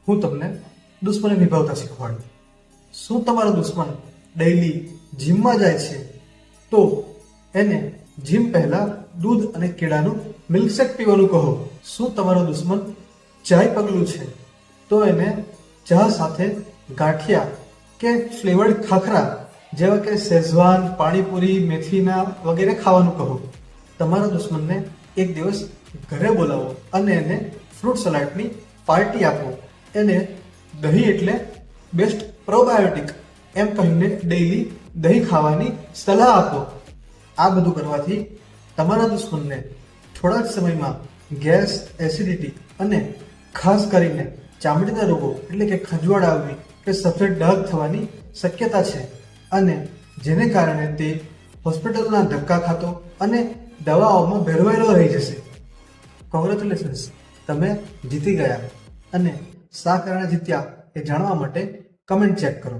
હું તમને દુશ્મની નિભાવતા શીખવાડું. શું તમારો દુશ્મન ડેઈલી જીમમાં જાય છે તો એને જીમ પહેલા દૂધ અને કેળાનું મિલ્કશેક પીવાનું કહો. શું તમારો દુશ્મન ચાય પગલું છે તો એને ચા સાથે ગાંઠિયા કે ફ્લેવર્ડ ખાખરા જેવા કે શેઝવાન, પાણીપુરી, મેથીના વગેરે ખાવાનું કહો. તમારા દુશ્મનને એક દિવસ ઘરે બોલાવો અને એને ફ્રૂટ સલાડની પાર્ટી આપો. એને દહીં એટલે બેસ્ટ પ્રોબાયોટિક એમ કહીને ડેઈલી દહીં ખાવાની સલાહ આપો. આ બધું કરવાથી તમારા દુશ્મનને થોડા જ સમયમાં ગેસ, એસિડિટી અને ખાસ કરીને ચામડીના રોગો એટલે કે ખંજવાળ આવવી કે સફેદ ડાઘ થવાની શક્યતા છે અને જેને કારણે તે હોસ્પિટલના ધક્કા ખાતો અને દવાઓમાં ભેરવાયેલો રહી જશે. કોંગ્રેચ્યુલેશન્સ, તમે જીતી ગયા. અને શા કારણે જીત્યા એ જાણવા માટે કમેન્ટ ચેક કરો.